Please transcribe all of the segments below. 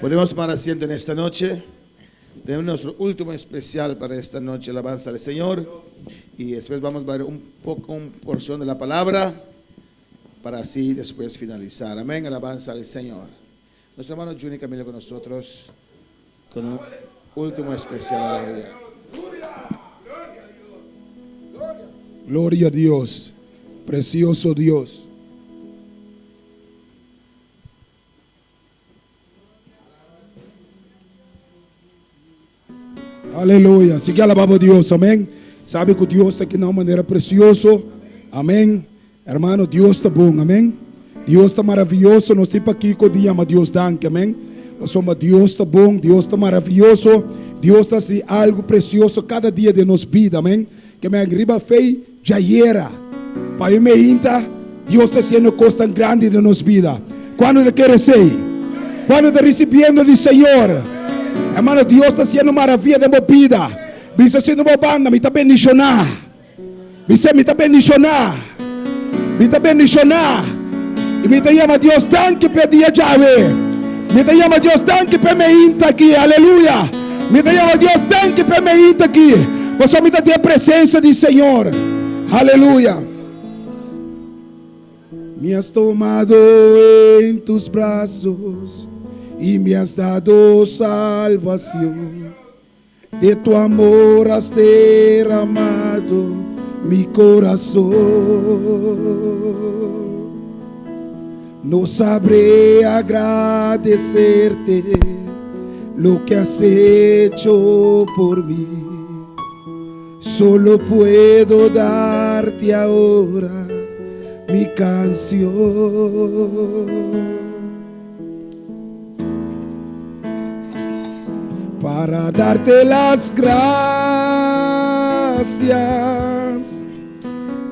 Podemos tomar asiento en esta noche. Tenemos nuestro último especial para esta noche, alabanza al Señor. Y después vamos a ver una porción de la palabra para así después finalizar. Amén, alabanza al Señor. Nuestro hermano Juni Camilo con nosotros con un último especial. Gloria a Dios, precioso Dios. Aleluia. Así que alabamos a Dios, amém. Sabe que Deus está aqui de uma maneira preciosa, amém. Hermano, Deus está bom, amém. Deus está maravilhoso. Nós estamos aqui com o dia, mas Deus danke, amém. Nós somos, Deus está bom, Deus está maravilhoso. Deus está assim, algo precioso cada dia de nossa vida, amém. Que me agriba fé, já era. Para mim, ainda, Deus está sendo coisa tão grande de nossa vida. Quando Ele quer ser, quando está recebendo do Senhor. Hermano, Deus está haciendo maravilha de minha vida. Me está haciendo uma banda, me está bendicionando. Me está bendicionando. Me está bendicionando. E me está chamando Deus, danke por dia chave. Me está chamando Deus, danke por me inta aqui. Aleluia. Me está chamando Deus, danke por me inta aqui. Você me está tendo a presença do Senhor. Aleluia. Me has tomado em tus braços y me has dado salvación. De tu amor has derramado mi corazón. No sabré agradecerte lo que has hecho por mí. Solo puedo darte ahora mi canción. Para darte las gracias,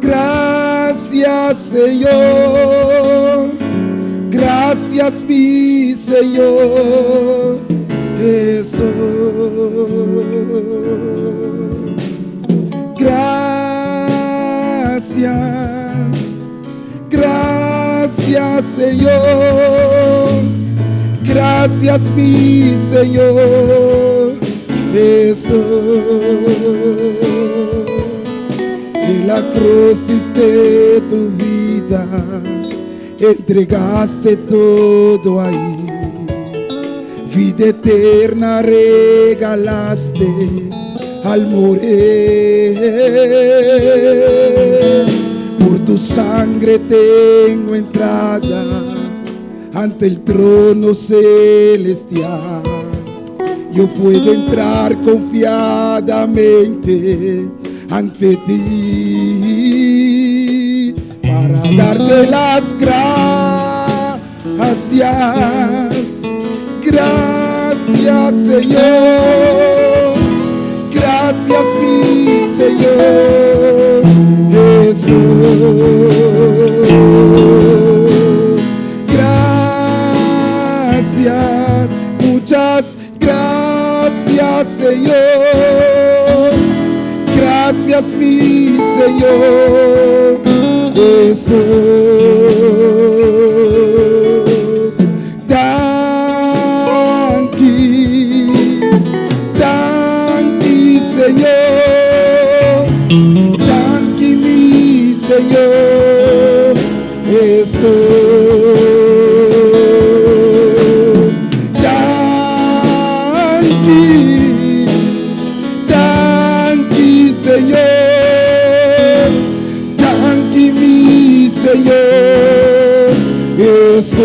gracias Señor, gracias mi Señor Jesús, gracias, gracias Señor. Gracias mi Señor Jesús. En la cruz diste tu vida, entregaste todo ahí. Vida eterna regalaste al morir. Por tu sangre tengo entrada ante el trono celestial. Yo puedo entrar confiadamente ante ti para darte las gracias. Gracias Señor, gracias mi Señor Jesús. Muchas gracias Señor, gracias mi Señor Jesús. Danke Señor, danke mi Señor Jesús. Señor Jesús,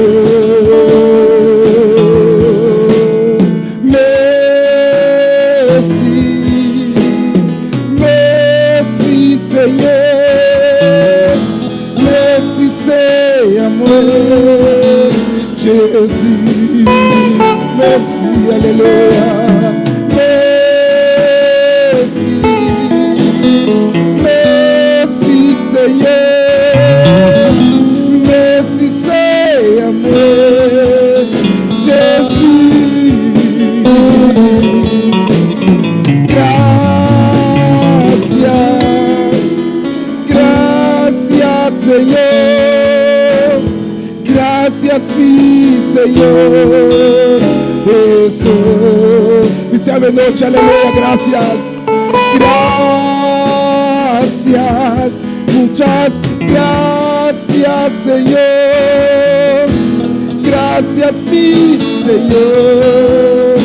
merci Señor, merci c'est amor, Jésus, merci, alléluia, merci Seigneur. Señor, gracias mi Señor ave noche, aleluya, gracias. Gracias, muchas gracias, Señor. Gracias, mi Señor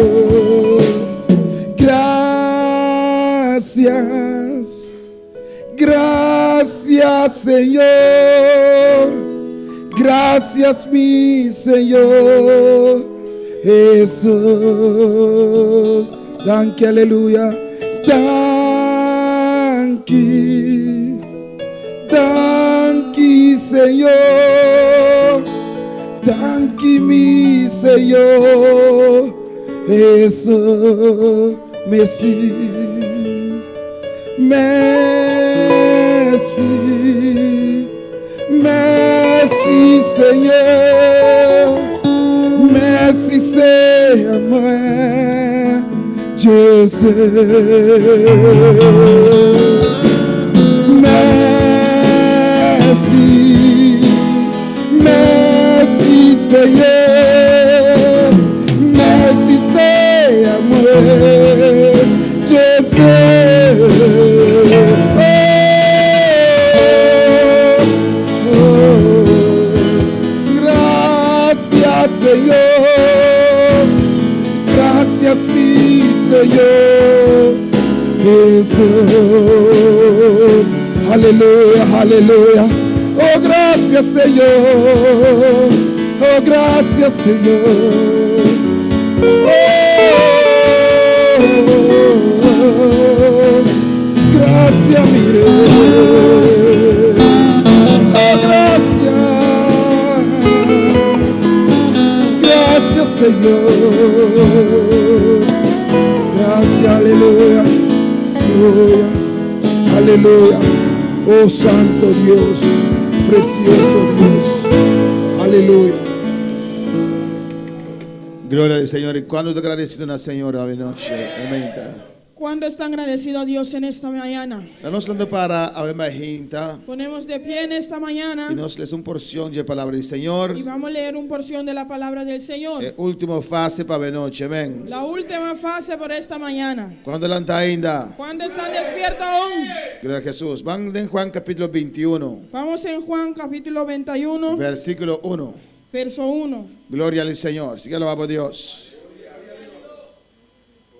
Jesús. Gracias, gracias, Señor. Gracias, mi Señor Jesús. Danke, aleluya. Danke, danke, Señor. Danke, mi Señor Jesús. Merci, merci, merci, Señor. Merci, Seigneur Jésus. Merci, merci, Seigneur. Merci, Seigneur Jésus. Gracias, Señor. Gracias, mi Señor Jesús. Aleluya, aleluya. Oh, gracias, Señor. Oh, gracias, Señor. Oh, gracias, mi Rey. Oh, gracias. Gracias, Señor. Gracias, aleluya. Aleluya. Aleluya. Oh, santo Dios, precioso Dios. Aleluya. Gloria al Señor. ¿Y cuándo te agradecido una señora de noche? Amén. ¿Cuándo está agradecido a Dios en esta mañana? Nós estamos para a mesma gente Ponemos de pie en esta mañana e nós lemos uma porção de palavra do Senhor. y vamos a leer una porción de la palabra del Señor. É última fase para a noite, amém. La última fase por esta mañana. Quando ela está ainda, ¿Cuándo están despiertos aún? glória a Jesus. Vamos em Juan capítulo 21, Vamos en Juan capítulo 21, versículo 1. verso 1. Glória ao Senhor. Siga louvando a Deus.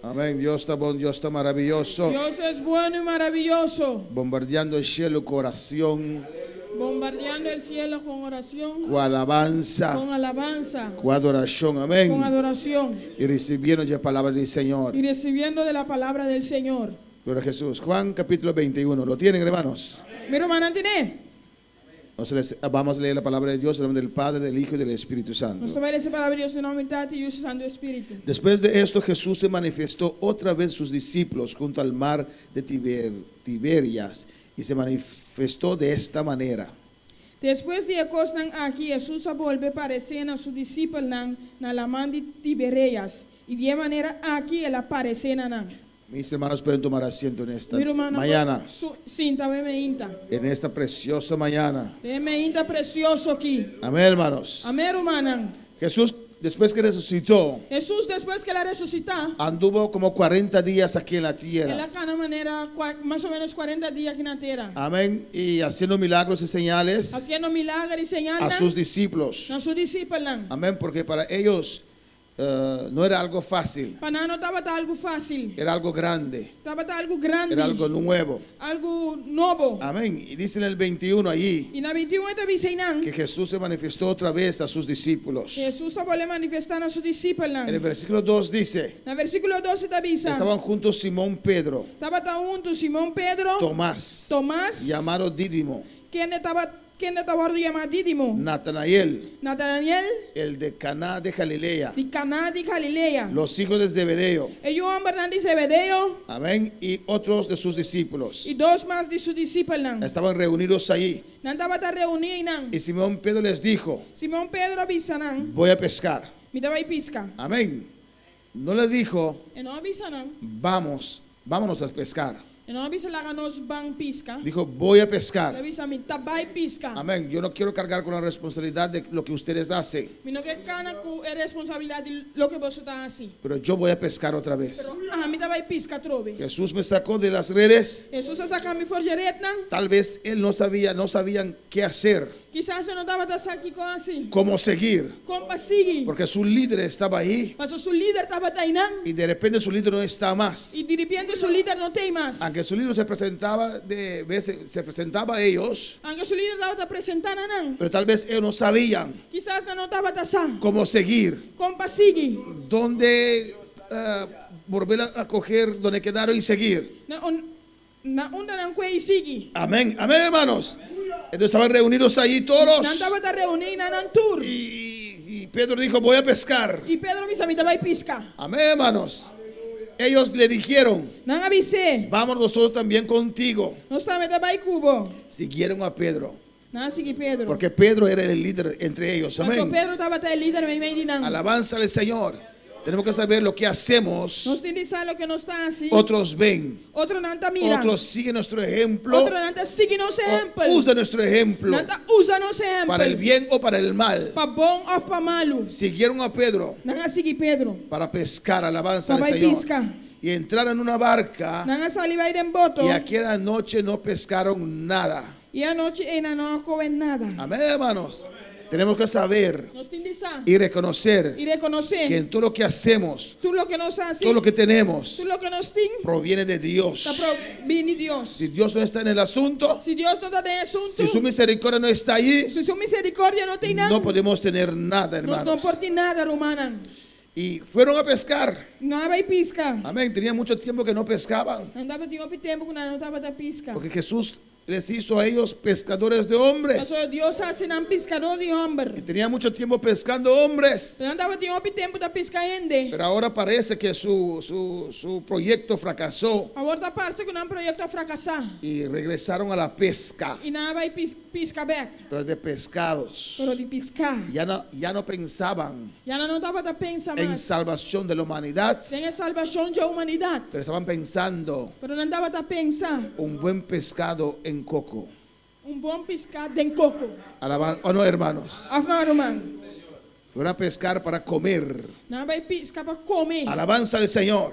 Amém. Deus está bom, Deus está maravilhoso. Dios es bueno y maravilloso, Bombardeando o cielo com oração, bombardeando el cielo con oración, com alabança, con alabanza, com adoração. Amém. con adoración E recebendo a palavra do Senhor. y recibiendo de la palabra del Señor. Gloria a Jesús. Juan capítulo 21. ¿Lo tienen, hermanos? Mi hermana tiene. Vamos a leer la palabra de Dios en nombre del Padre, del Hijo y del Espíritu Santo. Nuestra palabra de Dios en nombre del y su Santo Espíritu. Después de esto, Jesús se manifestó otra vez a sus discípulos junto al mar de Tiberias y se manifestó de esta manera. Después de acostan aquí, Jesús vuelve a aparecer a sus discípulos en la mar de Tiberias y de manera aquí él aparece en Mis hermanos pueden tomar asiento en esta Mi hermano, mañana, Cinta, veme inta. en esta preciosa mañana. Veme inta precioso aquí. Amén, hermanos. Amén, hermana. Jesús, después que resucitó, Jesús después que la resucita, anduvo como 40 días aquí en la él tierra. acá de manera más o menos 40 días aquí en la tierra, Amén. Y haciendo milagros y señales haciendo milagros y a señales sus discípulos. a sus discípulos. Amén, porque para ellos no era algo fácil, Para no estaba algo fácil, era algo grande, estaba algo grande, era algo nuevo. algo nuevo. Amén. Y dice en el 21 allí Y en la 21 te dice que Jesús se manifestó otra vez a sus discípulos. Jesús se vuelve a manifestar a sus discípulos. En el versículo 2 dice, En el versículo 12 te avisa, estaban juntos Simón Pedro, estaba junto Simón Pedro, Tomás, llamado Dídimo, ¿quién estaba llamado Dídimo? Natanael, Natanael, el de Caná de Galilea, de Caná de Galilea. los hijos de Zebedeo. Ellos ambos de Zebedeo Amén. Y otros de sus discípulos. y dos más de sus discípulos. Estaban reunidos allí. Estaba reunidos. Y Simón Pedro les dijo, Simón Pedro avisanan, voy a pescar. mitad y pisca. Amén. No le dijo, Y no avisanan, vámonos a pescar. En no bisa laga nos bang pisca. Dijo, voy a Le pescar. bisa mi tabay pisca. Amén. Yo no quiero cargar con la responsabilidad de lo que ustedes hacen, Mi no que cana ku es responsabilidad de lo que vos estás así. pero yo voy a pescar otra vez. Ah, mi tabay pisca trove. Jesús me sacó de las redes. Jesús se saca mi forjeret nan. Tal vez él no sabían qué hacer, Quizás se no estaba aquí con así. cómo seguir, Compa sigue. porque su líder estaba ahí Pasó su líder estaba ahí nan. y de repente su líder no está más. Y de repente su líder no tem más. Aunque su líder se presentaba se presentaba a ellos, Aunque su líder estaba presentando nan. pero tal vez ellos no sabían Quizás no estaba así. cómo seguir, Compa sigue. dónde volver a coger donde quedaron y seguir. Na onda nan kwe sigue. Amén, amén, hermanos. Entonces estaban reunidos ahí todos Nan estaba reunido nan tour. y Pedro dijo, voy a pescar. Y Pedro bisa mi tabay pisca. Amén, hermanos. Ellos le dijeron, Nan avise. vamos nosotros también contigo. No está mi tabay cubo. Siguieron a Pedro, Nan sigue Pedro. porque Pedro era el líder entre ellos. Pasó Amén. Pedro estaba el líder me di nan. Alabanza al Señor. Tenemos que saber lo que hacemos. Nos tiene lo que no está así. Otros ven, Otro nanta mira. otros siguen nuestro ejemplo, Otro nanta sigue nos ejemplo. o usan nuestro ejemplo Nanta usa nos ejemplo. para el bien o para el mal. Pa bon of pa malu. Siguieron a Pedro Nan sigue Pedro. para pescar, alabanza al Papay Señor. pisca. Y entraron en una barca Nan saliva en boto. y aquella noche no pescaron nada. Y anoche en no comen nada. Amén, hermanos. Tenemos que saber Nos tiene y reconocer y reconocer que en todo lo que hacemos, tú lo que nos hace. todo lo que tenemos, Tú lo que nos tiene. proviene de Dios. Viene Dios. Si Dios no está en el asunto, Si Dios no está en asunto. si su misericordia no está allí, Si su misericordia no tiene nada. no podemos tener nada, Nos no hermanos. por ti nada, romanan. Y fueron a pescar. No hay pisca. Amén. Tenía mucho tiempo que no pescaban, Andaba tiempo tiempo que no estaba de pisca. porque Jesús les hizo a ellos pescadores de hombres. Pasó Dios hace un pescador de Y hombre. tenía mucho tiempo pescando hombres. Andaba tiempo de pisca ende. Pero ahora parece que su proyecto fracasó Ahora parece que un proyecto fracasado. y regresaron a la pesca, Y nada hay pisca back. pero de pescados. Pero de pisca. Ya no pensaban Ya no estaba de pensar en más. salvación de la humanidad, En salvación de la humanidad. pero estaban pensando Pero no andaba de pensar. un buen pescado en coco. Un buen pisca de coco. ¿O no, hermanos? Afro román. Fueron a pescar para comer. Nada hay pisca para comer. Alabanza al Señor.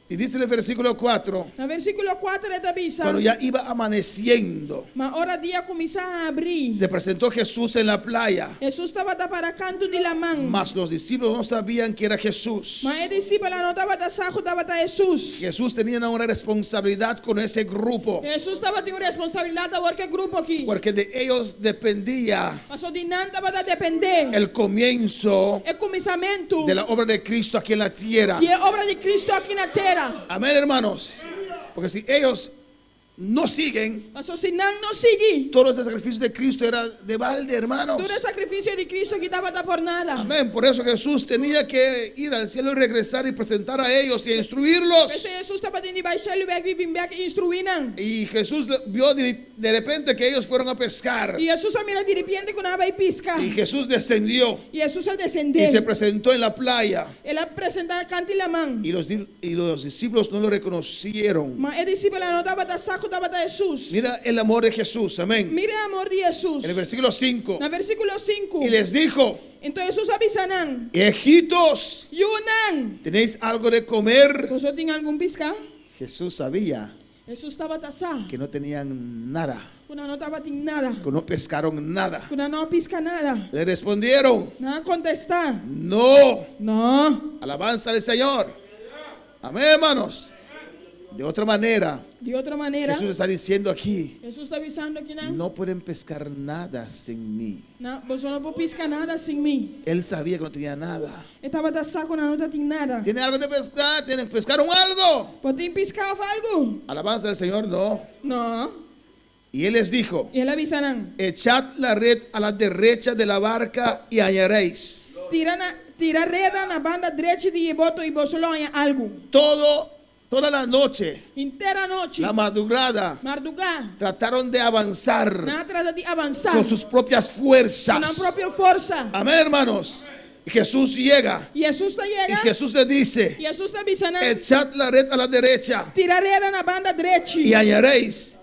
Y dice en el versículo 4, En el versículo 4 de esta visa. cuando ya iba amaneciendo, Ma hora día comienza a abrir. se presentó Jesús en la playa. Jesús estaba para canto de la mano. Mas los discípulos no sabían que era Jesús. Ma el discípulo no estaba sajo, estaba Jesús. Jesús tenía una responsabilidad con ese grupo, Jesús estaba teniendo responsabilidad de ver qué grupo aquí. porque de ellos dependía Pasó de nada estaba a depender. el comienzo El comenzamiento. de la obra de Cristo aquí en la tierra. Y es obra de Cristo aquí en la tierra. Amén, hermanos. Porque si ellos no siguen, Pasó si no sigue. todo ese sacrificio de Cristo era de balde, hermanos. Todo el sacrificio de Cristo que estaba por nada. Amén. Por eso Jesús tenía que ir al cielo y regresar y presentar a ellos y a instruirlos. Ese Jesús estaba teniendo baixar y back instruinan. Y Jesús vio de repente que ellos fueron a pescar. Y Jesús mira de repente con agua y pisca. Y Jesús descendió Y Jesús al y descender. se presentó en la playa. Él a presentar canto y la mano. Y los discípulos no lo reconocieron. Ma el discípulo no estaba sajo, estaba Jesús. Mira el amor de Jesús. Amén. Mire el amor de Jesús. En el versículo 5. En el versículo 5. Y les dijo: Entonces Jesús avisanan. hijitos, Yunan. ¿tenéis algo de comer? ¿Vosotros tienen algún pisca? Jesús sabía Jesús estaba tasado. que no tenían nada, Una no estaba sin nada. que no pescaron nada. Una no pisca nada. Le respondieron: Nada contestar. no. No. Alabanza al Señor. Amén, hermanos. De otra manera, De otra manera. Jesús está diciendo aquí: Jesús está avisando aquí. no pueden pescar nada sin mí. No, vosotros no podéis piscar nada sin mí. Él sabía que no tenía nada. Estaba tasado con no tenía nada. ¿Tiene algo de pescar? ¿Pescaron algo? ¿Podéis piscar algo? Alabanza al Señor, no. No. Y él les dijo: Y él avisanan. echad la red a la derecha de la barca y hallaréis. Tira red a la banda derecha de boto y vosotros hayan algo. Toda la noche, Entera noche. la madrugada, Madrugada. trataron de avanzar Nada trata de avanzar. con sus propias fuerzas. Con la propia fuerza. Amén, hermanos. Y Jesús llega. Y Jesús te Y llega. Jesús le dice, Y Jesús te avisa, echad la red a la derecha tiraré en la banda derecha. y hallaréis.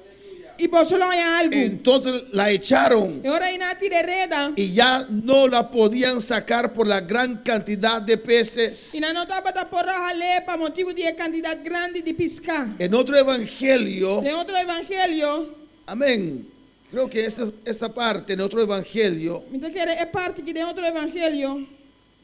Y vos solo hay algo. Entonces la echaron Y ahora hay una tirareda. y ya no la podían sacar por la gran cantidad de peces. Y no estaba por rajalé para motivo de cantidad grande de pescar. En otro evangelio, De otro evangelio, amén, creo que esta parte en otro evangelio, mientras que es parte que de otro evangelio,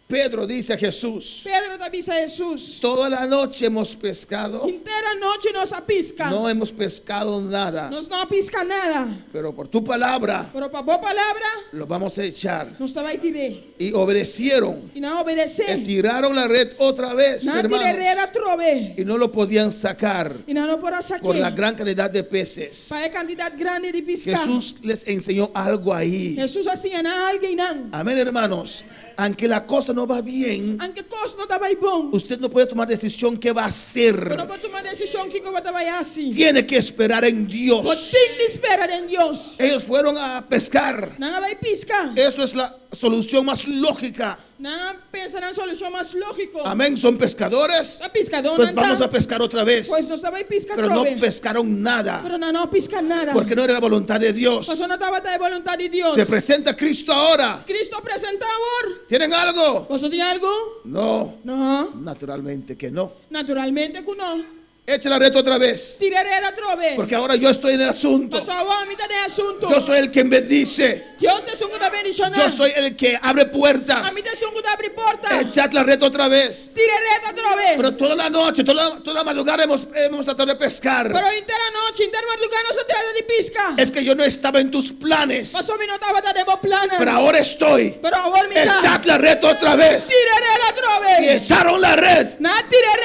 Pedro dice a Jesús, Pedro te avisa a Jesús. toda la noche hemos pescado, Entera noche nos apisca. no hemos pescado nada, Nos no apisca nada. pero por tu palabra Pero para vos palabra, lo vamos a echar. nos estaba a tirar. Y obedecieron, Y no obedece. tiraron la red otra vez, No hermanos, tirareda trove. y no lo podían sacar Y no por sacar. por la gran cantidad de peces. Para cantidad grande de pescar. Jesús les enseñó algo ahí. Jesús hacía nada alguien. Amén, hermanos. Aunque la cosa no va bien, Aunque cosa no estaba bom. usted no puede tomar decisión qué va a hacer. Pero no puede tomar decisión que como estaba así. Tiene que esperar en Dios. Pues sin esperar en Dios. Ellos fueron a pescar. Nada va a piscar. Eso es la solución más lógica. Nada piensa en la solución más lógico. Amén. Son pescadores. La pescador Pues vamos a pescar otra vez. Pues no estaba a piscar. Pero no pescaron nada. Pero no pisca nada. Porque no era la voluntad de Dios. Pues no estaba de voluntad de Dios. Se presenta Cristo ahora. Cristo presenta ahora. ¿Tienen algo? ¿Vos tiene algo? No. No. Naturalmente que no. Naturalmente que no. Echa la red otra vez. Tiraré la trove. Porque ahora yo estoy en el asunto. Pasó a mitad de asunto. Yo soy el que bendice. Dios te sungo da bendición. Yo soy el que abre puertas. A mí te sungo da abrir puerta. Echad la red otra vez. Tiraré la trove. Pero toda la noche, toda la madrugada hemos tratado de pescar. Pero entera noche, entera madrugada no se trata de pisca. Es que yo no estaba en tus planes. Pasó mi no estaba de vos plana. Pero ahora estoy. Pero ahora mira. Echad la red otra vez. Tiraré la Y trove. echaron la red. Na tiraré.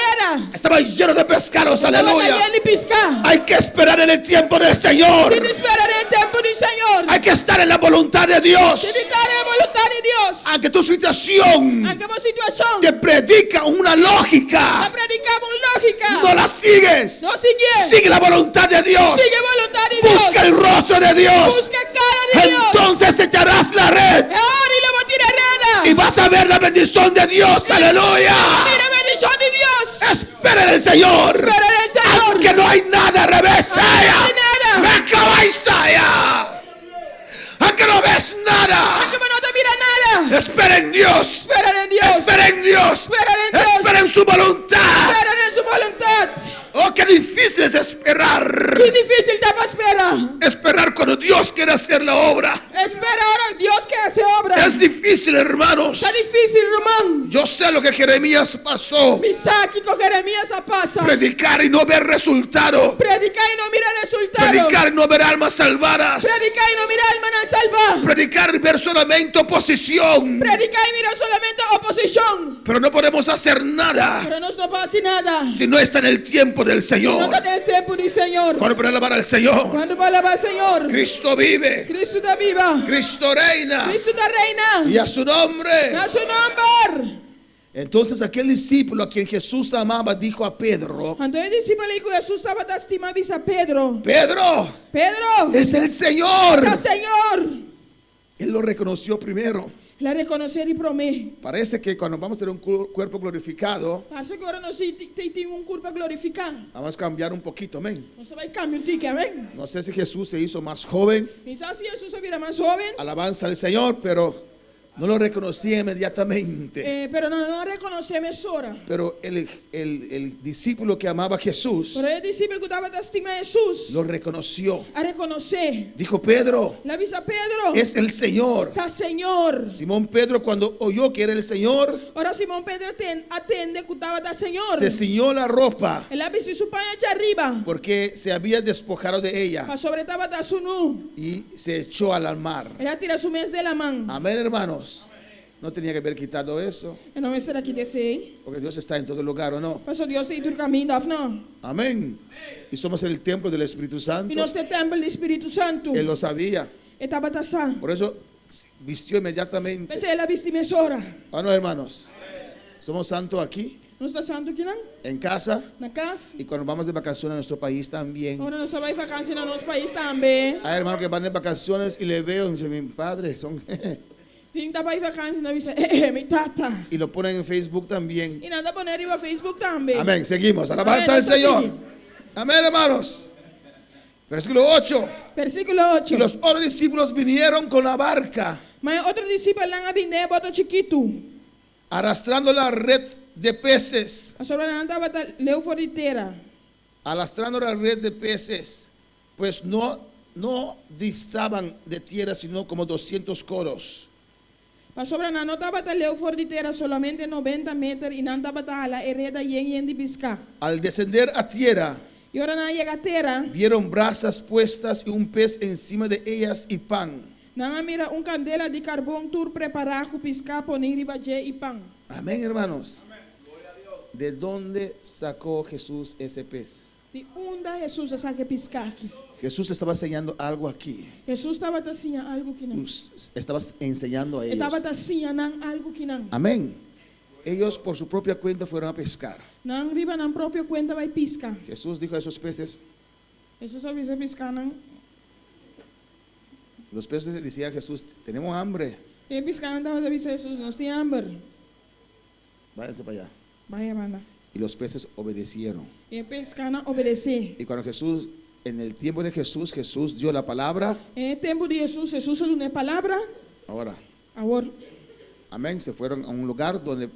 Estaba lleno de pescados, aleluya. Ni pisca. Hay que esperar en el tiempo del Señor. Sin esperar el tiempo del Señor. Hay que estar en la voluntad de Dios. Sin estar en voluntad de Dios. Aunque tu situación Aunque vos situación. te predica una La lógica, predicamos lógica. no la sigues. No sigue. Sigue la voluntad de Dios. Sigue voluntad de Dios. Busca el rostro de Dios. Busca cara de Dios. Entonces echarás la red Ahora y le voy a tirar y vas a ver la bendición de Dios. Aleluya. Mira bendición de Dios. Espera en el Señor. Espera en el Señor. Aunque no hay nada, revés. no hay nada. Me acaba Isaías. Aunque no ves nada. Aunque no te mira nada. Espera en Dios. Espera en Dios. Espera en Dios. Espera en Dios. Espera en su voluntad. Espera en su voluntad. Oh, qué difícil es esperar. Qué difícil te va a esperar. Esperar cuando Dios quiere hacer la obra. Espera ahora Dios que hace obra. Es difícil, hermanos. Está difícil, Román. Yo sé lo que Jeremías pasó. Misaki con Jeremías a pasa. Predicar y no ver resultado. Predicar y no mira resultado. Predicar y no ver almas salvadas. Predicar y no mira alma no salva. Predicar y ver solamente oposición. Predicar y mira solamente oposición. Pero no podemos hacer nada Pero no pasa nada. si no está en el tiempo del No Señor. está en el tiempo del Señor. Cuando para alabar al Señor. Cuando va a alabar al Señor. Cristo vive. Cristo está viva. Cristo reina. Cristo está reina. Y a su nombre. A su nombre. Entonces aquel discípulo a quien Jesús amaba dijo a Pedro: Entonces el discípulo dijo, Jesús estaba de estima a Pedro. Pedro, Pedro. es el Señor. El Señor. Él lo reconoció primero. La reconocer y promete. Parece que cuando vamos a tener un cuerpo glorificado, Pasa que ahora no se tiene un curva glorificada. vamos a cambiar un poquito, amén. No se va a cambiar un tique, amén. No sé si Jesús se hizo más joven, Quizás si Jesús se viera más joven, alabanza al Señor, pero no lo reconocí inmediatamente. pero no reconocemos ahora. Pero el discípulo que amaba a Jesús Pero el discípulo que estaba de estima a Jesús, lo reconoció. a reconocer. Dijo: Pedro, La avisa Pedro. es el Señor. Está Señor. Simón Pedro, cuando oyó que era el Señor, Ahora Simón Pedro atende que estaba de Señor. se ciñó la ropa Él ha visto su paña allá arriba. porque se había despojado de ella Para sobre estaba de su nu. y se echó al mar. Él ha tirado su mes de la mano. Amén, hermanos. No tenía que haber quitado eso, Y no me será que desee. porque Dios está en todo lugar, ¿o no? Pasó Dios y tu camino, no. Amén. Y somos el templo del Espíritu Santo. Y no este templo del Espíritu Santo. Él lo sabía. Estaba tasá. Por eso vistió inmediatamente. Pensé, él ha visto mi hora. ¿O no, hermanos? Somos santos aquí, ¿No está santo aquí, no? en casa, Na casa. y cuando vamos de vacaciones a nuestro país también. Ahora no se va a ir vacaciones en nuestro país también. Hay hermanos que van de vacaciones y le veo y me dicen: mi padre, son Ting tabay vakantie na bisa mi tata. Y lo ponen en Facebook también. Inanda poner iba Facebook también. Amén. Seguimos. Alabanza al Amén, Señor. sí. Amén, hermanos. Versículo 8. Versículo Y 8. los otros discípulos vinieron con la barca, May otro disciple lang abinde boto chiquito. arrastrando la red de peces. Asobra na anta bata leu for itera. Arrastrando la red de peces, pues no distaban de tierra, sino como 200 coros. Pasobra na nota bata leu for itera solamente 90 metros y nanta bata la hereda yen di pisca. Al descender a tierra, Y ahora na llega tera. vieron brasas puestas y un pez encima de ellas y pan. Nanga mira un candela de carbón tur preparado pisca poner ribaje y pan. Amén, hermanos. ¿De dónde sacó Jesús ese pez? Di unda Jesus asa que pisca aquí. Jesús estaba enseñando algo aquí. Jesus estaba tasinha algo que não. Estaba enseñando a ellos. Estaba tasinha nan algo que não. Amén. Ellos por su propia cuenta fueron a pescar. Nang riba nan propio cuenta vai pisca. Jesús dijo a esos peces, Jesus avisa pisca nan. los peces decían a Jesús, tenemos hambre, E pisca nan tava avisa Jesus, nós tem hambre. váyanse para allá. Vai banda. Y los peces obedecieron. E pisca nan obedecer. Y cuando Jesús, en el tiempo de Jesús, Jesús dio la palabra. E tempo de Jesus, Jesus deu uma palavra. Ahora, Agora, amén, se fueron a un lugar donde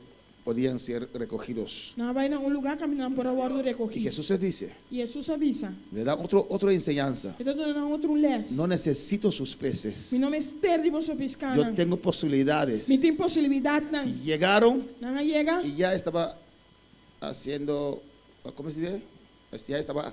podían ser recogidos. na vai na lugar caminhando por a bordo Y recogido. Jesús les dice, E Jesus avisa. le da otra enseñanza. Então dando outro les. No necesito sus peces. Mi nome ester de você piscar Yo nan. tengo posibilidades. Mi tem possibilidade nan. Y llegaron Nanga llega. y ya estaba haciendo, ¿cómo se dice? Ya estaba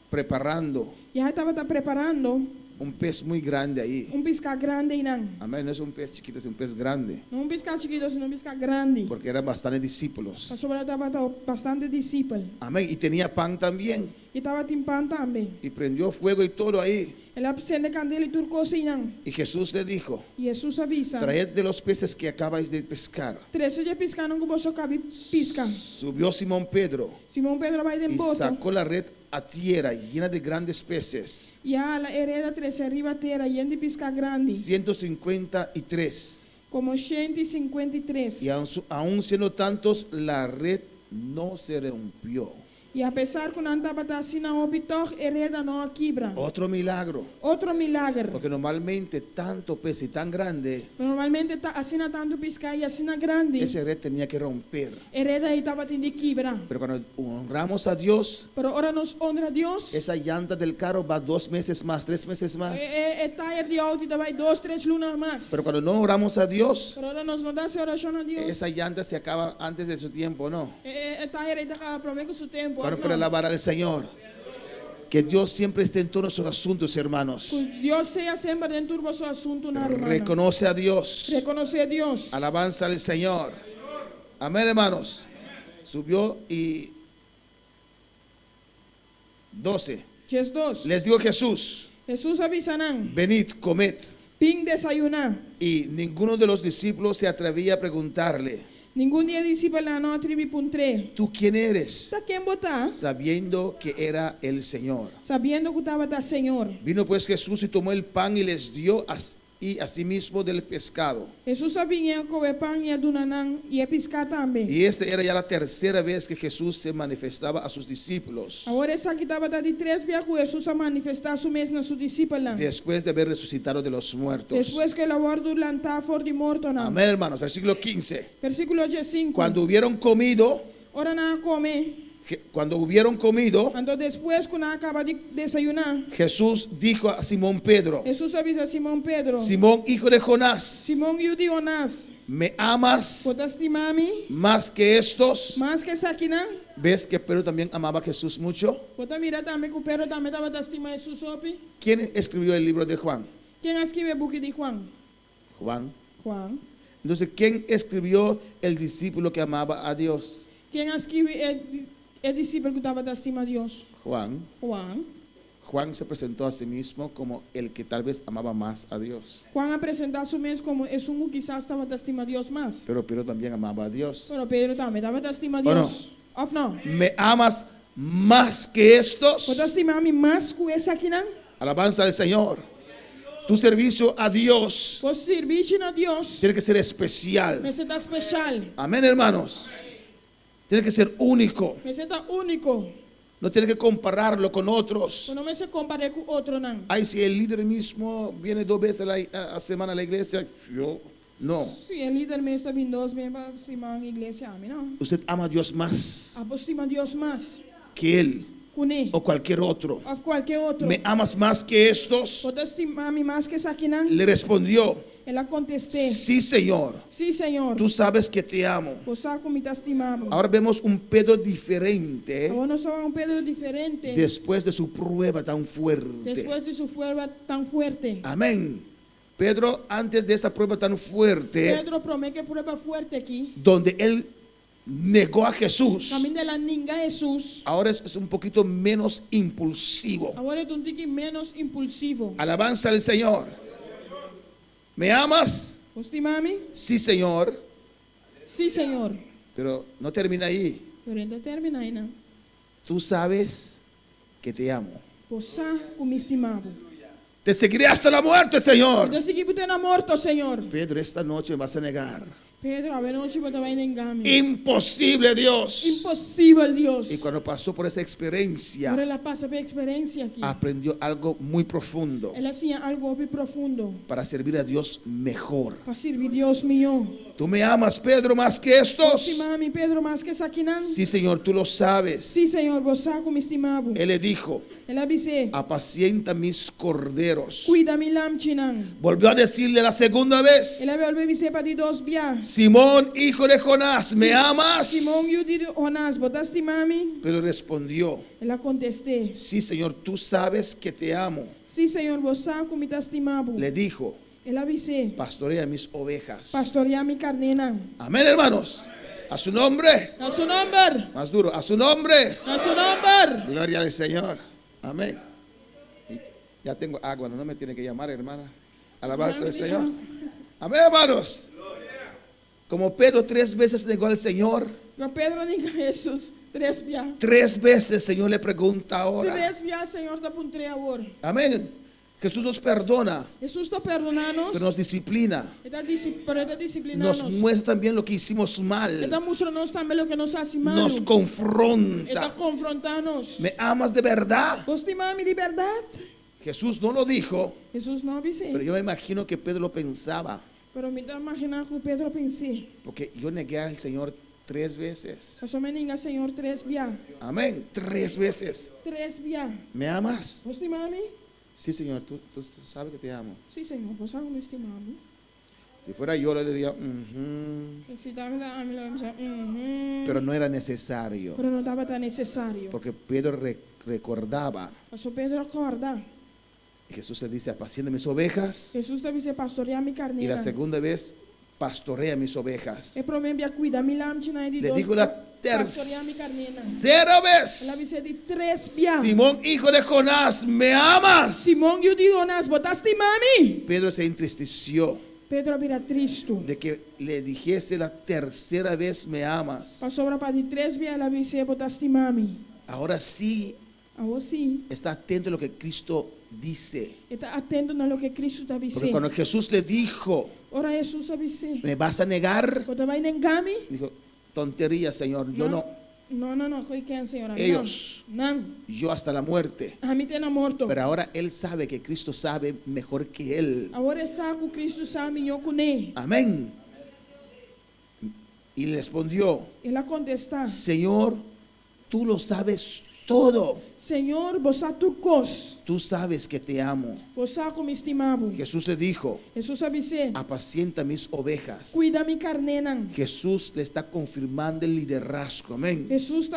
preparando Já estava preparando un pez muy grande ahí. piscar grande e não. Amén, no es un pez chiquito, es un pez grande. Não piscar chiquito, sino piscar grande. Porque eran bastantes discípulos. A sobra estava bastante discípulo. Amén, y tenía pan también. E estava timpando também. Y prendió fuego y todo ahí. Ela acende candela e tudo coisa e não. Y Jesús le dijo, E Jesus avisa. traed de los peces que acabáis de pescar. Treze de piscar não que você cabe pisca. Subió Simón Pedro Simão Pedro vai de y boto. sacó la red a tierra llena de grandes peces. E a hereda 13 arriba terra e de piscar grande. 153. Como 153. Y aún siendo tantos, la red no se rompió. E apesar que não estava assim na obitor, hereda não quebra. Otro milagro. Outro milagre. Porque normalmente tanto pez y tan grande, Normalmente tá assim na tanto piscar e assim na grande. esa red tenía que romper. Hereda aí estava tendo quebra. Pero cuando honramos a Dios, Pero ahora nos honra Deus. esa llanta del carro va 2 meses más, 3 meses más. Tire de auto vai 2, 3 lunas mais. Pero cuando no oramos a Dios, Pero ahora nos não dá essa oração a Deus. esa llanta se acaba antes de su tiempo, ¿no? Tire aí tá problema com seu tempo. Cuando quiero alabar al Señor. Que Dios siempre esté en todos nuestros asuntos, hermanos. Deus seja sempre dentro do vosso assunto na hermana. Reconoce a Dios. Reconocer a Deus. Alabanza al Señor. Amén, hermanos. Subió y 12. Jesus. Les dijo Jesús, Jesus avisa não. venid, comed. Ping desayunar. Y ninguno de los discípulos se atrevía a preguntarle, Nenhum dia discípulo não atribi puntre. ¿tú quién eres? Tá quem botar? Sabiendo que era el Señor. Sabendo que estava da Senhor. Vino pues Jesús y tomó el pan y les dio y asimismo del pescado. Jesus sabia comer pão e adunanang e piscar também. Y esta era ya la tercera vez que Jesús se manifestaba a sus discípulos, Agora essa aqui estava de 3 vezes que Jesus a manifestar su mesmo na sua discípula. después de haber resucitado de los muertos. Depois que ele abordo lantar for de morto não. Amén, hermanos. Versículo 15. Versículo 5. Cuando hubieron comido, Ora na come. Cuando Depois que não acaba de desayunar, Jesús dijo a Simón Pedro, Jesus avisa a Simão Pedro. Simón, hijo de Jonás, Simão e o de Onás. ¿me amas Podes estimar-me más que estos? mais que essa aqui não? ¿Ves que Pedro también amaba a Jesús mucho? Podes mirar também que o Pedro também estava a estimar Jesus opi. ¿Quién escribió el libro de Juan? Quem escreveu o book de Juan? Juan. Juan. Entonces, ¿quién escribió el discípulo que amaba a Dios? Quem escreveu el discípulo que estava a estimar a Deus? Juan. Juan. Juan se presentó a sí mismo como el que tal vez amaba más a Dios. Juan apresentar su mesmo como es um que quizás estava a estimar a Deus mais. Pero Pedro también amaba a Dios. Pero Pedro também estava a estimar a ¿O Deus. Of não? ¿Me amas más que estos? Podes estimar-me mais que esse aqui não? Alabanza al Señor. Tu servicio a Dios Vos servicio a Dios. tiene que ser especial. Me sienta especial. Amén, hermanos. Tiene que ser único. Me sienta único. No tiene que compararlo con otros. No me se compare con otro nan. Ay, si el líder mismo viene 2 veces a semana a la iglesia, yo no. Si el líder me está viendo 2 veces en iglesia, a mí no. Usted ama a Dios más Apostima a Dios más. que él Con él. o cualquier otro. O cualquier otro. ¿Me amas más que estos? ¿Vos estima a mí más que Sakinan? Le respondió, Él la contesté. sí, Señor, Sí, Señor. tú sabes que te amo. Vos saco mi estimamos. Ahora vemos un Pedro diferente Ahora no somos un Pedro diferente. después de su prueba tan fuerte. Después de su prueba tan fuerte. Amén. Pedro, antes de esa prueba tan fuerte, Pedro promete que prueba fuerte aquí. donde él negó a Jesús, Camino de la ninga Jesús. ahora es un poquito menos impulsivo. Ahora es un tiki menos impulsivo. Alabanza al Señor. ¿Me amas? ¿Vos estima a mí? Sí, Señor. Sí, Señor. Pero no termina ahí. Pero entonces termina ahí, ¿no? Tú sabes que te amo. Vos saco mi estimado. Te seguiré hasta la muerte, Señor. Entonces aquí usted no ha muerto, Señor. Pedro, esta noche me vas a negar. Pedro, a ver, noche te va a engañar. Imposible, Dios. Imposible, Dios. Y cuando pasó por esa experiencia, Ahora la pasa por experiencia aquí. aprendió algo muy profundo Él hacía algo muy profundo para servir a Dios mejor. para servir Dios mío. ¿Tú me amas, Pedro, más que estos? Sí, mami, Pedro, más que Saquinan. Sí, Señor, tú lo sabes. Sí, Señor, vos saco mi estimado. Él le dijo, Él avisé, apacienta mis corderos. cuida mi lamchinan. Volvió a decirle la segunda vez, Él había avisé para ti 2 días. Simón, hijo de Jonás, ¿me amas? Simón, yo diré, Jonás, ¿votaste mami? Pero respondió, Él la contesté, sí, Señor, tú sabes que te amo. sí, Señor, vos saco mi estimado. Le dijo, Él avisé, pastorea mis ovejas. pastorea mi carnena. Amén, hermanos. A su nombre. A su nombre, Más duro. A su nombre. a su nombre. Gloria al Señor. Amén. Y ya tengo agua, no me tiene que llamar, hermana. Alabanza al Señor. Amén, hermanos. Como Pedro 3 veces negó al Señor, No Pedro ni Jesús, 3 días. 3 veces el Señor le pregunta ahora. 3 días, Señor, te apunté ahora. Amén. Jesús nos perdona, Jesús te perdonanos. pero nos disciplina. Pero está disciplinanos. Nos muestra también lo que hicimos mal. Está mostrándonos también lo que nos hace mal. Nos Está confronta. confrontanos. ¿Me amas de verdad? ¿Vos te amas mi libertad? Jesús no lo dijo, Jesús no dice. pero yo me imagino que Pedro lo pensaba. Pero me da imaginar que Pedro pensé. Porque yo negué al Señor 3 veces. Eso me diga, Señor, 3 días. Amén. 3 veces. 3 días. ¿Me amas? ¿Vos te amas a mí? Sí, Señor, tú sabes que te amo. Sí, Señor, vos hago mi estimado. Si fuera yo, le diría, "Ujú", Si también a mí lo vamos a pero no era necesario. pero no estaba tan necesario. Porque Pedro recordaba, Eso Pedro acorda. y Jesús le dice, apacienta mis ovejas. Jesús te dice, pastorea mi Y carnera. la segunda vez, pastorea mis ovejas. E promembia cuida mi lamchina y Le dijo la pastorea mi carnera. tercera La vez, dice di 3 días. Simón, hijo de Jonás, ¿me amas? Simón, yo digo, nas, ¿votaste mami? Pedro se entristeció Pedro vira tristo. de que le dijese la tercera vez, ¿me amas? Pasó para di 3 días, la dice, ¿votaste mami? Ahora sí A vos sí. está atento a lo que Cristo dice. Está atento a lo que Cristo te Porque avise. cuando Jesús le dijo, Ahora Jesús avise. ¿me vas a negar? ¿Vos te vas a engami? Dijo, tontería, Señor, yo no, No, ¿quién, señora? Ellos. No. yo hasta la muerte. A mí te enamorto. Pero ahora él sabe que Cristo sabe mejor que él. Ahora saco Cristo sabe yo con él. Amén. Y le respondió, Él la contesta. Señor, tú lo sabes todo. Señor, vos a turcos. Tú sabes que te amo. Vos saco mi estimado. Jesús le dijo, Jesús avise. apacienta mis ovejas. Cuida mi carnena. Jesús le está confirmando el liderazgo. Amén. Jesús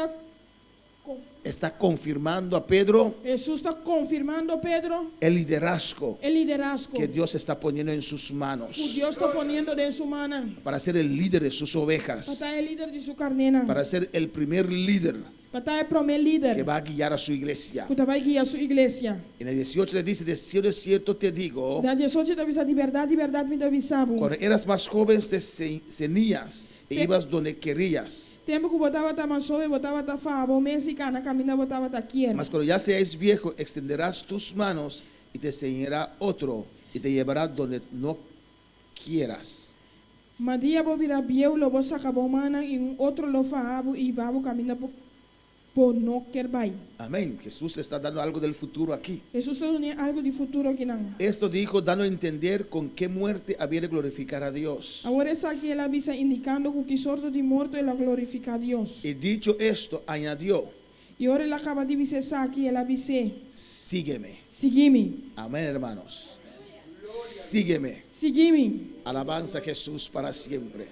Está confirmando a Pedro está confirmando, Pedro, el liderazgo el liderazgo que Dios está poniendo en sus que manos Dios está poniendo de su mano. para ser el líder de sus Para ovejas, estar el líder de su carnena. para ser el primer líder Para estar el primer que líder. va a guiar a su iglesia. Que te va a guiar a su iglesia. En el 18 le dice, de cierto te digo, Da 18 te avisa de verdad me te avisaba. cuando eras más joven te ceñías e Te- ibas donde querías. Tempo que botava ta mansove, botava ta favo, mexicana, camina botava ta quiero. Mas cuando ya seas viejo, extenderás tus manos y te ceñirá otro y te llevará donde no quieras. Madia bo vira bieu lo bo sakabo mana y un otro lo fahabu y babu camina por no kerbai. Amén. Jesús le está dando algo del futuro aquí. Jesús tenía algo de futuro que nan. Esto dijo dando a entender con qué muerte había de glorificar a Dios. Ahora es aquí la visa indicando que el sordo de muerto y la glorifica a Dios. Y dicho esto, añadió, Y ahora la acaba de dice aquí el avise. sígueme. Seguimi. Amén, hermanos. Sígueme. Seguimi. Alabanza a Jesús para siempre.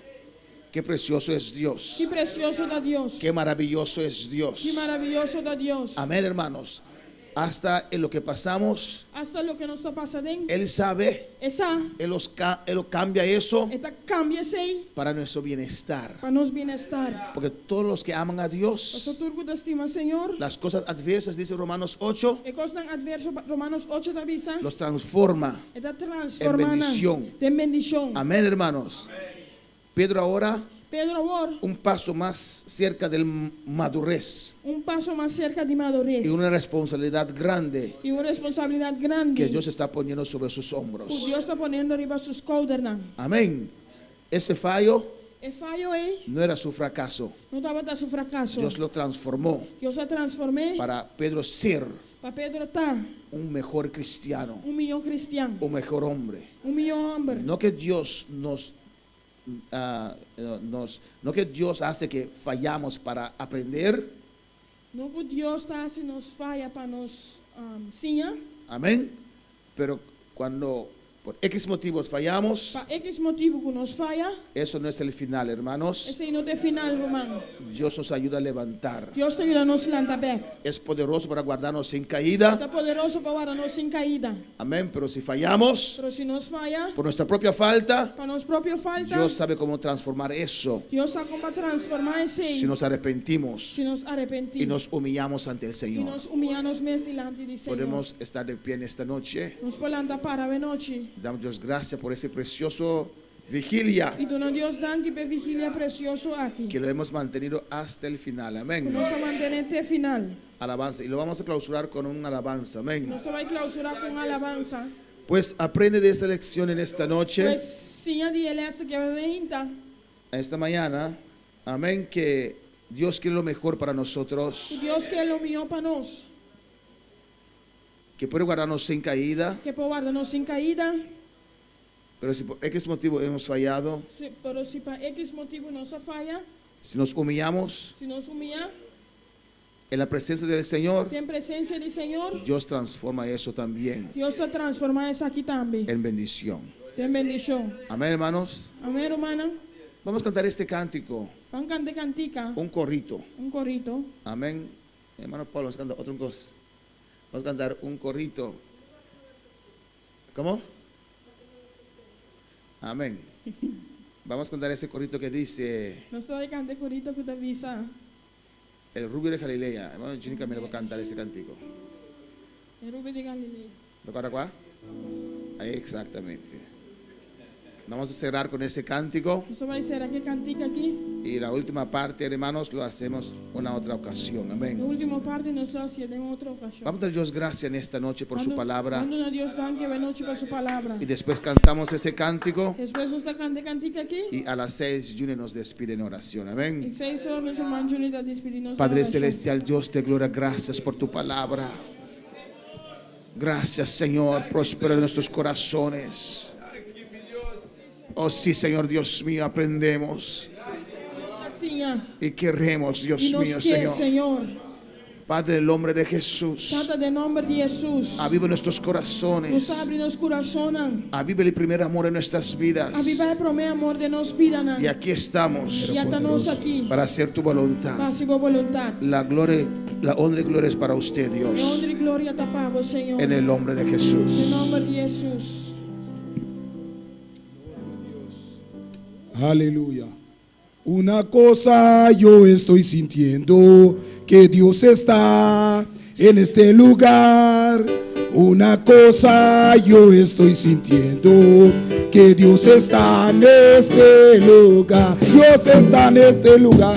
Qué precioso es Dios. Qué precioso da Dios. Qué maravilloso es Dios. Qué maravilloso da Dios. Amén, hermanos. Hasta en lo que pasamos, Hasta lo que nos está pasando. Él sabe, Esa. Él lo cambia eso Esta cambia se para nuestro bienestar. para nos bienestar. Porque todos los que aman a Dios, Nosotros que te estima Señor. las cosas adversas, dice Romanos 8, E costan adverso Romanos 8 da visa. los transforma. Esta transformada En bendición. de bendición. Amén, hermanos. Pedro ahora Pedro ahora un paso más cerca del madurez un paso más cerca de madurez y una responsabilidad grande y una responsabilidad grande que Dios está poniendo sobre sus que hombros. Dios está poniendo arriba sus codernan. Amén. Ese fallo El fallo no era su fracaso. no estaba de su fracaso. Dios lo transformó Dios la transformé para Pedro ser para Pedro está un mejor cristiano, un millón cristiano, un mejor hombre. un millón hombre. No que Dios no que Dios hace que fallamos para aprender. No que Dios está si nos falla para nos enseñar. Amén. Pero cuando por X motivos fallamos, Para X motivo que nos falla, eso no es el final, hermanos. ese no es final, hermano. Dios nos ayuda a levantar. Dios te ayuda a nos levantar back. Es poderoso para guardarnos sin caída. Está poderoso para guardarnos sin caída. Amén. Pero si fallamos Pero si nos falla, por nuestra propia falta, para nos propio falta, Dios sabe cómo transformar eso. Dios sabe cómo transformar ese. Si nos arrepentimos Si nos y arrepentimos nos humillamos ante el y Señor. nos humillamos mes delante del Señor. Podemos estar de pie en esta noche. Nos podemos para de noche. Damos Dios gracias por ese precioso vigilia Y dono Dios danke per vigilia precioso aquí. que lo hemos mantenido hasta el final. Amén. Nos mantenente final. Alabanza. Y lo vamos a clausurar con una alabanza. Amén. Nos va a clausurar con alabanza. Pues aprende de esta lección en esta noche, Pues signor di Elessa che aveva esta mañana. Amén. Que Dios quiere lo mejor para nosotros. Dios che è lo mio para nos. Que puede guardarnos sin caída. Che può guardarnos sin caída. Pero si por X motivo hemos fallado, Pero si para X motivo nos falla, si nos humillamos si nos humilla, en la presencia del Señor, en presencia del Señor, Dios transforma eso también Dios te transforma eso aquí también. en bendición. En bendición. Amén, hermanos. Amén, hermana. Vamos a cantar este cántico, Van cante cantica, un corrito. un corrito. Amén. Hermano Pablo, vamos a cantar otra cosa. Vamos a cantar un corrito. ¿Cómo? Amén. Vamos a cantar ese corrito que dice No estoy cante corito que te avisa. el rubio de Galilea. Hermano Chinica me va a cantar ese cántico. El rubio de Galilea. ¿De acuerdo acá? Ahí exactamente. Vamos a cerrar con ese cántico. Eso va a ser aquí cantica aquí. Y la última parte, hermanos, lo hacemos una otra ocasión. La Amén. última parte nos lo hacía en otra ocasión. Vamos a dar Dios gracias en esta noche por su palabra. Cuando Dios dan que noche por su palabra. Y después cantamos ese cántico. Después usted cante cantica aquí. Y a las 6 Junior nos despide en oración. En Amén. 6 horas nos hermano Junita despedirnos. Padre Celestial, Dios de gloria, gracias por tu palabra. Gracias, Señor, prospera en nuestros corazones. Oh sí, Señor, Dios mío, aprendemos y queremos, Dios Y nos mío, quiere, Señor. Señor. Padre, en el nombre de Jesús, Trata de nombre de Jesús. aviva nuestros Nos corazones. abre los corazones. Aviva el primer amor en nuestras vidas. Aviva el primer amor de nos vida. Y aquí estamos Y estamos aquí. para hacer tu voluntad. Para su voluntad. La gloria, la honra y gloria es para usted, Y Dios. honra y gloria te pago, Señor. En el nombre de En Jesús. nombre de Jesús. Aleluya. Una cosa yo estoy sintiendo, que Dios está en este lugar. Una cosa yo estoy sintiendo, que Dios está en este lugar. Dios está en este lugar.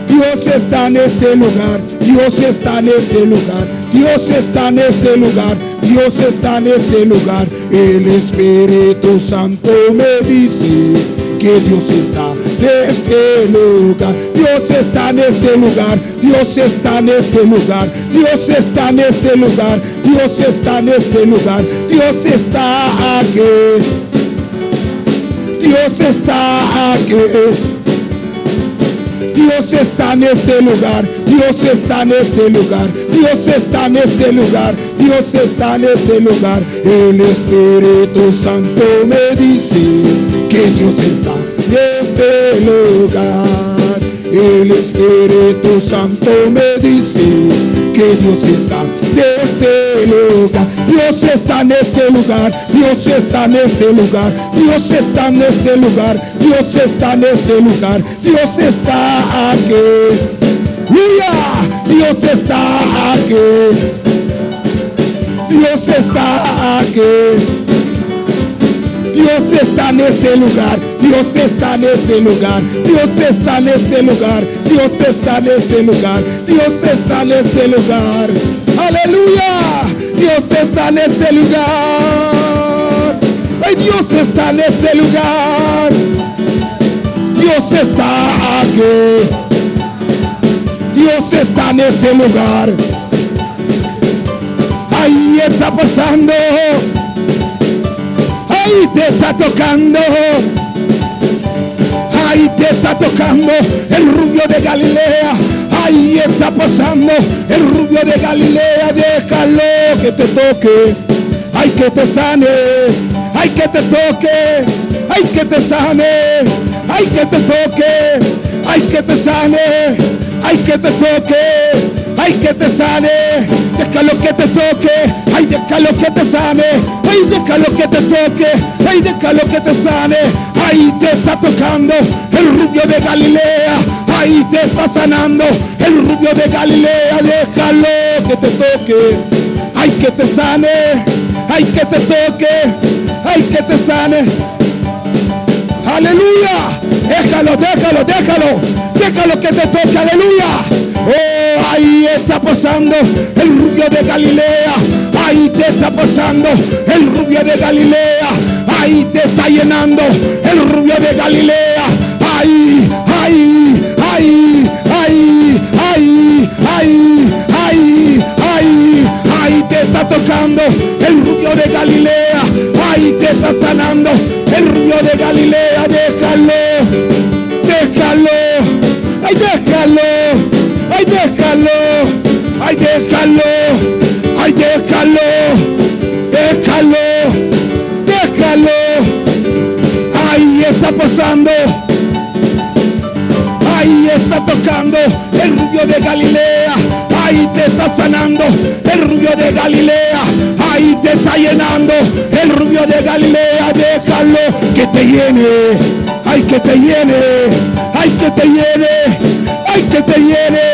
Dios está en este lugar. Dios está en este lugar. Dios está en este lugar. Dios está en este lugar. El Espíritu Santo me dice que Dios está en este lugar. Dios está en este lugar. Dios está en este lugar. Dios está en este lugar. Dios está en este lugar. Dios está aquí. Dios está aquí. Dios está en este lugar. Dios está en este lugar. Dios está en este lugar. Dios está en este lugar. El Espíritu Santo me dice que Dios está en este lugar. El Espíritu Santo me dice que Dios está en este lugar. Dios está en este lugar. Dios está en este lugar. Dios está en este lugar. Dios está en este lugar. Dios está aquí. ¡Aleluya! Dios está aquí. Dios está aquí. Dios está en este lugar. Dios está en este lugar. Dios está en este lugar. Dios está en este lugar. Dios está en este lugar. Aleluya. Dios está en este lugar. Ay, Dios está en este lugar. Dios está aquí. Dios está en este lugar. Ahí está pasando. Ahí te está tocando. Ahí te está tocando el rubio de Galilea. Ahí está pasando el rubio de Galilea. Déjalo que te toque. Ay, que te sane. Ay, que te toque. Ay, que te sane. Ay, que te toque. Ay, que te sane. Ay, que te toque. Ay, que te sane. Déjalo que te toque. Ay, déjalo que te sane. Ay, déjalo que te toque. Ay, déjalo que te sane. Ahí te está tocando el rubio de Galilea. Ahí te está sanando el rubio de Galilea. Déjalo que te toque. Ay, que te sane. Ay, que te toque. Ay, que te sane. Aleluya. Déjalo, déjalo, déjalo. Déjalo que te toque. Aleluya. Oh, ahí está pasando el rubio de Galilea. Ahí te está pasando el rubio de Galilea. Ahí te está llenando el rubio de Galilea. Ahí, ahí, ahí, ahí, ahí, ahí, ahí, ahí, ahí te está tocando el rubio de Galilea. Ahí te está sanando el rubio de Galilea. Déjalo, déjalo, ay, déjalo, ay, déjalo, ay, déjalo, ay, déjalo, déjalo, déjalo. Ahí está pasando. Ahí está tocando el rubio de Galilea. Ahí te está sanando el rubio de Galilea. Ahí te está llenando el rubio de Galilea. Déjalo que te llene. Ay, que te llene. Ay, que te llene. Ay, que te llene.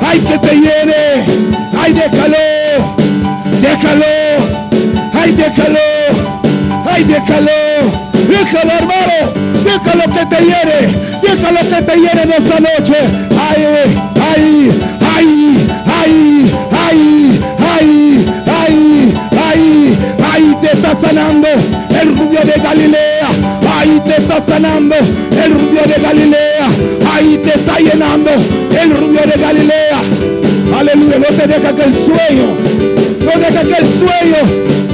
Ay, que te llene. Ay, déjalo. Déjalo. Ay, déjalo. Ay, déjalo. Déjalo, hermano. Déjalo que te llene. Déjalo que te llene en esta noche. Ay, ay, ay, ay, ay, ay, ay, ay, ahí te está sanando el rubio de Galilea. Ahí te está sanando el rubio de Galilea. Ahí te está llenando el rubio de Galilea. Aleluya. No te deja que el sueño, no deja que el sueño,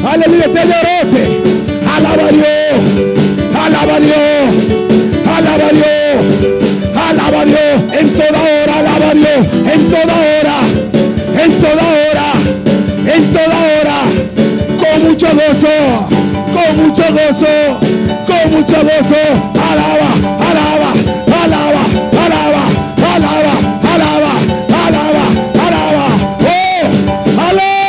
aleluya, te derrote.